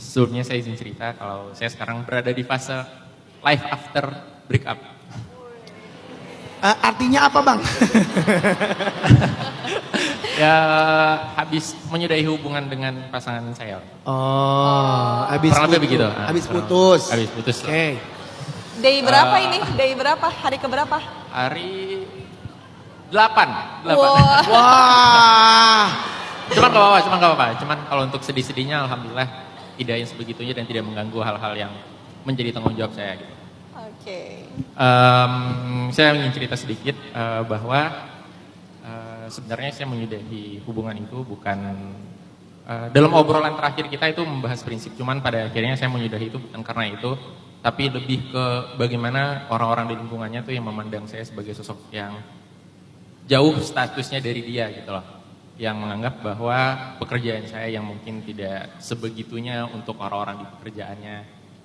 Sebelumnya saya izin cerita kalau saya sekarang berada di fase life after breakup. Artinya apa bang? Ya habis menyudahi hubungan dengan pasangan saya. Oh, habis Kurang lebih putus. begitu. Habis putus. Habis putus. Oke. Day berapa ini? Day berapa? Hari keberapa? Hari 8. Wah. Wah. Cuman gak apa-apa. Cuman kalau untuk sedih-sedihnya alhamdulillah tidak yang sebegitunya dan tidak mengganggu hal-hal yang menjadi tanggung jawab saya gitu. Oke. Saya ingin cerita sedikit bahwa sebenarnya saya menyudahi hubungan itu bukan dalam obrolan terakhir kita itu membahas prinsip, cuman pada akhirnya saya menyudahi itu bukan karena itu, tapi lebih ke bagaimana orang-orang di lingkungannya tuh yang memandang saya sebagai sosok yang jauh statusnya dari dia gitu loh, yang menganggap bahwa pekerjaan saya yang mungkin tidak sebegitunya untuk orang-orang di pekerjaannya,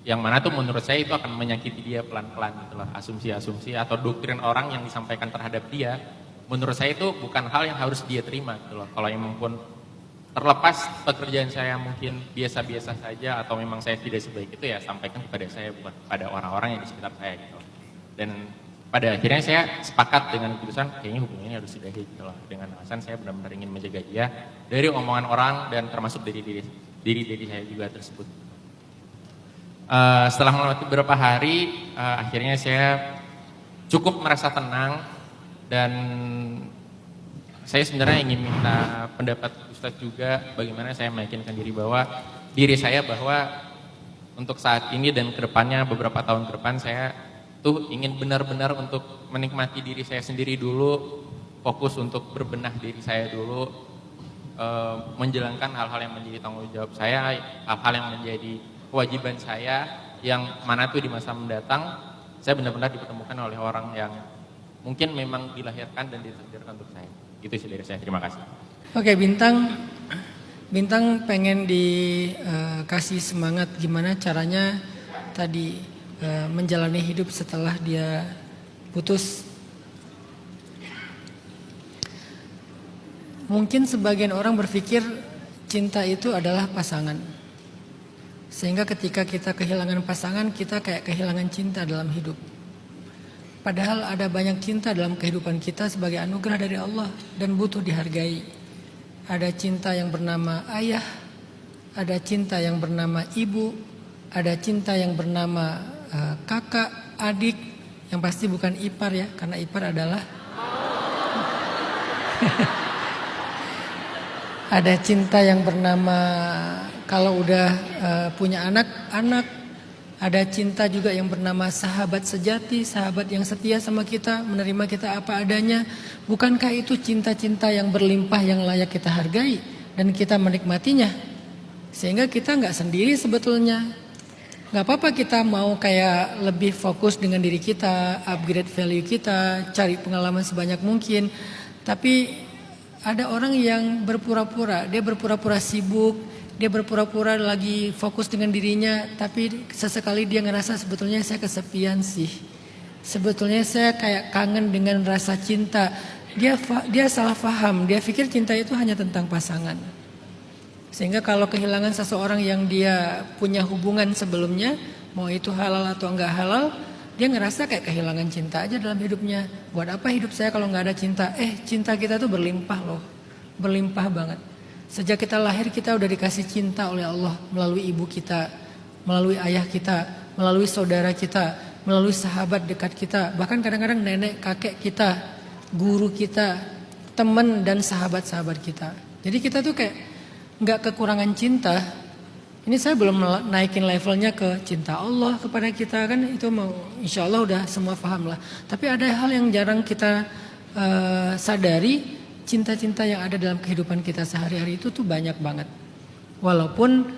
yang mana tuh menurut saya itu akan menyakiti dia pelan-pelan gitu loh. Asumsi-asumsi atau doktrin orang yang disampaikan terhadap dia, menurut saya itu bukan hal yang harus dia terima gitu loh. Kalau emang pun terlepas pekerjaan saya mungkin biasa-biasa saja atau memang saya tidak sebaik itu, ya sampaikan kepada saya, bukan pada orang-orang yang di sekitar saya gitu loh. Dan pada akhirnya saya sepakat dengan keputusan kayaknya hubungan ini harus sudahi gitu loh. Dengan alasan saya benar-benar ingin menjaga dia dari omongan orang dan termasuk dari diri saya juga tersebut. Setelah melewati beberapa hari, akhirnya saya cukup merasa tenang dan saya sebenarnya ingin minta pendapat Ustadz juga bagaimana saya meyakinkan diri saya bahwa untuk saat ini dan kedepannya beberapa tahun ke depan saya tuh ingin benar-benar untuk menikmati diri saya sendiri dulu, fokus untuk berbenah diri saya dulu, menjalankan hal-hal yang menjadi tanggung jawab saya, hal-hal yang menjadi kewajiban saya, yang mana tuh di masa mendatang saya benar-benar dipertemukan oleh orang yang mungkin memang dilahirkan dan ditakdirkan untuk saya. Itu sih dari saya. Terima kasih. Oke, Bintang pengen dikasih semangat gimana caranya tadi menjalani hidup setelah dia putus. Mungkin sebagian orang berpikir cinta itu adalah pasangan. Sehingga ketika kita kehilangan pasangan, kita kayak kehilangan cinta dalam hidup. Padahal ada banyak cinta dalam kehidupan kita sebagai anugerah dari Allah dan butuh dihargai. Ada cinta yang bernama ayah, ada cinta yang bernama ibu, ada cinta yang bernama kakak, adik, yang pasti bukan ipar ya, karena ipar adalah ada cinta yang bernama kalau udah punya anak. Ada cinta juga yang bernama sahabat sejati, sahabat yang setia sama kita, menerima kita apa adanya. Bukankah itu cinta-cinta yang berlimpah yang layak kita hargai dan kita menikmatinya? Sehingga kita nggak sendiri sebetulnya. Nggak apa-apa kita mau kayak lebih fokus dengan diri kita, upgrade value kita, cari pengalaman sebanyak mungkin. Tapi ada orang yang berpura-pura, dia berpura-pura sibuk, dia berpura-pura lagi fokus dengan dirinya, tapi sesekali dia ngerasa sebetulnya saya kesepian sih. Sebetulnya saya kayak kangen dengan rasa cinta. Dia salah paham, dia pikir cinta itu hanya tentang pasangan. Sehingga kalau kehilangan seseorang yang dia punya hubungan sebelumnya, mau itu halal atau enggak halal, dia ngerasa kayak kehilangan cinta aja dalam hidupnya. Buat apa hidup saya kalau nggak ada cinta? Cinta kita tuh berlimpah loh, berlimpah banget. Sejak kita lahir kita udah dikasih cinta oleh Allah melalui ibu kita, melalui ayah kita, melalui saudara kita, melalui sahabat dekat kita, bahkan kadang-kadang nenek, kakek kita, guru kita, teman dan sahabat-sahabat kita. Jadi kita tuh kayak nggak kekurangan cinta. Ini saya belum naikin levelnya ke cinta Allah kepada kita, kan itu mau insya Allah udah semua paham lah. Tapi ada hal yang jarang kita sadari. Cinta-cinta yang ada dalam kehidupan kita sehari-hari itu tuh banyak banget. Walaupun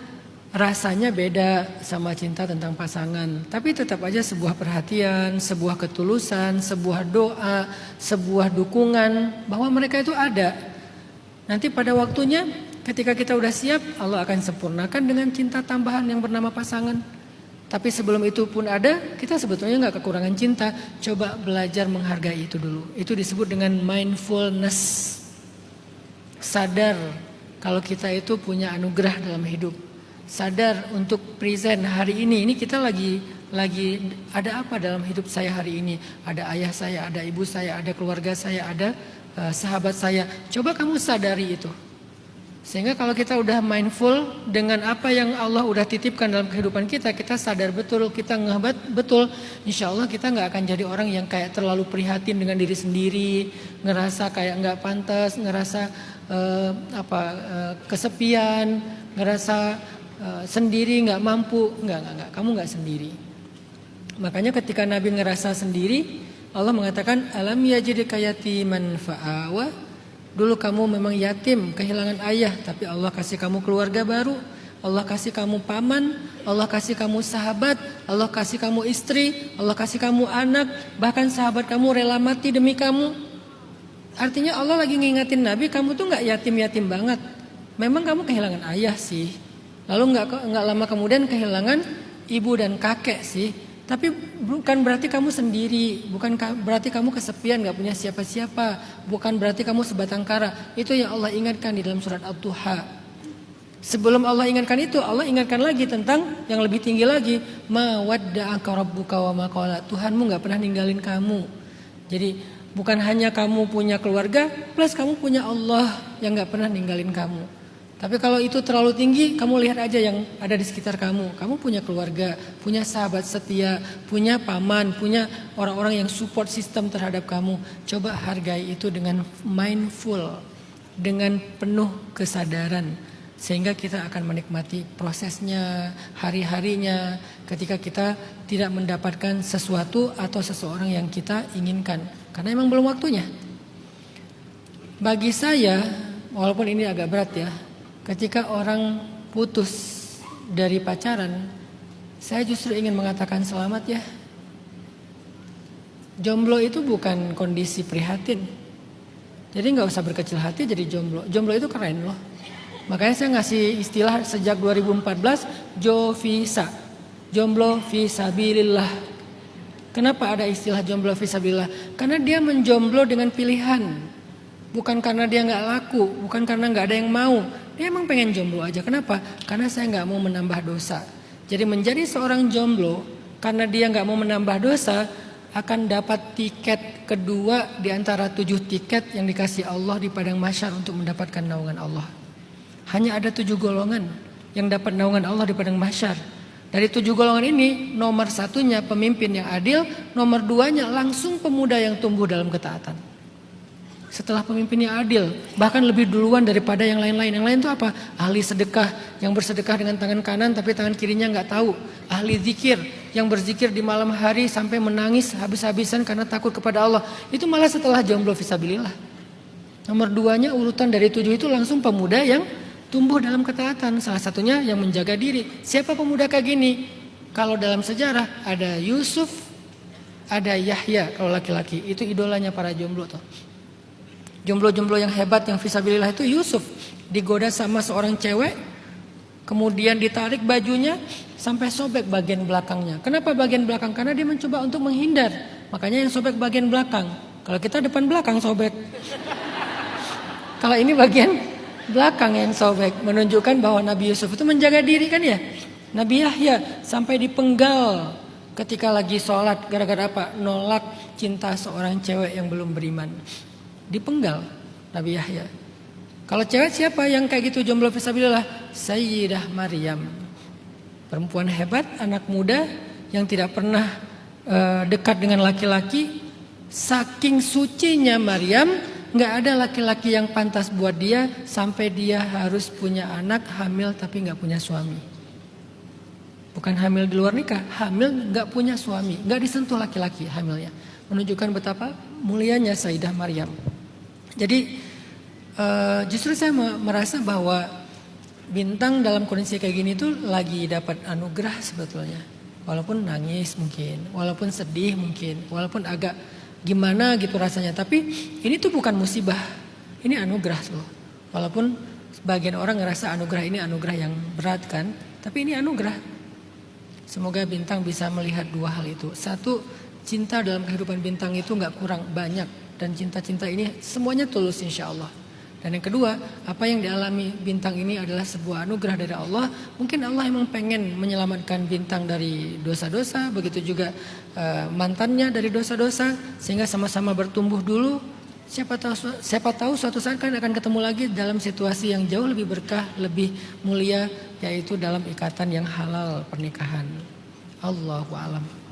rasanya beda sama cinta tentang pasangan, tapi tetap aja sebuah perhatian, sebuah ketulusan, sebuah doa, sebuah dukungan bahwa mereka itu ada. Nanti pada waktunya ketika kita udah siap, Allah akan sempurnakan dengan cinta tambahan yang bernama pasangan. Tapi sebelum itu pun ada, kita sebetulnya nggak kekurangan cinta. Coba belajar menghargai itu dulu. Itu disebut dengan mindfulness. Sadar kalau kita itu punya anugerah dalam hidup. sadar untuk present hari ini. Ini kita lagi ada apa dalam hidup saya hari ini? Ada ayah saya, ada ibu saya, ada keluarga saya, ada sahabat saya. Coba kamu sadari itu. Sehingga kalau kita udah mindful dengan apa yang Allah udah titipkan dalam kehidupan kita, kita sadar betul, kita ngebat betul, insya Allah kita nggak akan jadi orang yang kayak terlalu prihatin dengan diri sendiri, ngerasa kayak nggak pantas, ngerasa kesepian, ngerasa sendiri, nggak mampu, nggak, kamu nggak sendiri. Makanya ketika Nabi ngerasa sendiri, Allah mengatakan alam yajidka yatiman fa'awa. Dulu kamu memang yatim, kehilangan ayah, tapi Allah kasih kamu keluarga baru, Allah kasih kamu paman, Allah kasih kamu sahabat, Allah kasih kamu istri, Allah kasih kamu anak, bahkan sahabat kamu rela mati demi kamu. Artinya Allah lagi ngingetin Nabi, kamu tuh nggak yatim-yatim banget. Memang kamu kehilangan ayah sih, lalu nggak lama kemudian kehilangan ibu dan kakek sih. Tapi bukan berarti kamu sendiri, bukan berarti kamu kesepian, gak punya siapa-siapa, bukan berarti kamu sebatang kara. Itu yang Allah ingatkan di dalam surat Ad-Duha. Sebelum Allah ingatkan itu, Allah ingatkan lagi tentang yang lebih tinggi lagi. Ma wadda'aka rabbuka wa ma qala. Tuhanmu gak pernah ninggalin kamu. Jadi bukan hanya kamu punya keluarga, plus kamu punya Allah yang gak pernah ninggalin kamu. Tapi kalau itu terlalu tinggi, kamu lihat aja yang ada di sekitar kamu. Kamu punya keluarga, punya sahabat setia, punya paman, punya orang-orang yang support sistem terhadap kamu. Coba hargai itu dengan mindful, dengan penuh kesadaran. Sehingga kita akan menikmati prosesnya, hari-harinya, ketika kita tidak mendapatkan sesuatu atau seseorang yang kita inginkan. Karena emang belum waktunya. Bagi saya, walaupun ini agak berat ya, ketika orang putus dari pacaran, saya justru ingin mengatakan selamat ya. Jomblo itu bukan kondisi prihatin. Jadi gak usah berkecil hati jadi jomblo. Jomblo itu keren loh. Makanya saya ngasih istilah sejak 2014, Jovisa. Jomblo fisabilillah. Kenapa ada istilah jomblo fisabilillah? Karena dia menjomblo dengan pilihan. Bukan karena dia gak laku, bukan karena gak ada yang mau. Dia emang pengen jomblo aja. Kenapa? Karena saya gak mau menambah dosa. Jadi menjadi seorang jomblo karena dia gak mau menambah dosa, akan dapat tiket kedua di antara 7 tiket yang dikasih Allah di padang mahsyar untuk mendapatkan naungan Allah. Hanya ada 7 golongan yang dapat naungan Allah di padang mahsyar. Dari 7 golongan ini, nomor 1-nya pemimpin yang adil, nomor 2-nya langsung pemuda yang tumbuh dalam ketaatan. Setelah pemimpinnya adil, bahkan lebih duluan daripada yang lain-lain. Yang lain itu apa? Ahli sedekah, yang bersedekah dengan tangan kanan tapi tangan kirinya nggak tahu. Ahli zikir, yang berzikir di malam hari sampai menangis habis-habisan karena takut kepada Allah. Itu malah setelah jomblo fisabilillah. Nomor 2-nya urutan dari 7 itu langsung pemuda yang tumbuh dalam ketaatan. Salah satunya yang menjaga diri. Siapa pemuda kayak gini? Kalau dalam sejarah ada Yusuf, ada Yahya kalau laki-laki. Itu idolanya para jomblo tuh. Jomblo-jomblo yang hebat yang fisabilillah itu Yusuf digoda sama seorang cewek, kemudian ditarik bajunya sampai sobek bagian belakangnya. Kenapa bagian belakang? Karena dia mencoba untuk menghindar. Makanya yang sobek bagian belakang. Kalau kita depan belakang sobek. Kalau ini bagian belakang yang sobek, menunjukkan bahwa Nabi Yusuf itu menjaga diri kan ya. Nabi Yahya sampai dipenggal ketika lagi sholat gara-gara apa? Nolak cinta seorang cewek yang belum beriman. Dipenggal Nabi Yahya. Kalau cewek siapa yang kayak gitu jomblo fisabilillah? Sayyidah Maryam. Perempuan hebat, anak muda yang tidak pernah dekat dengan laki-laki. Saking sucinya Maryam, nggak ada laki-laki yang pantas buat dia sampai dia harus punya anak, hamil tapi nggak punya suami. Bukan hamil di luar nikah, hamil nggak punya suami, nggak disentuh laki-laki hamilnya. Menunjukkan betapa mulianya Sayyidah Maryam. Jadi justru saya merasa bahwa Bintang dalam kondisi kayak gini tuh lagi dapat anugerah sebetulnya. Walaupun nangis mungkin, walaupun sedih mungkin, walaupun agak gimana gitu rasanya. Tapi ini tuh bukan musibah, ini anugerah loh. Walaupun sebagian orang ngerasa anugerah ini anugerah yang berat kan, tapi ini anugerah. Semoga Bintang bisa melihat 2 hal itu. Satu, cinta dalam kehidupan Bintang itu gak kurang banyak. Dan cinta-cinta ini semuanya tulus insya Allah. Dan yang kedua, apa yang dialami Bintang ini adalah sebuah anugerah dari Allah. Mungkin Allah emang pengen menyelamatkan Bintang dari dosa-dosa, begitu juga mantannya dari dosa-dosa, sehingga sama-sama bertumbuh dulu. Siapa tahu suatu saat kan akan ketemu lagi dalam situasi yang jauh lebih berkah, lebih mulia, yaitu dalam ikatan yang halal pernikahan. Allahu a'lam.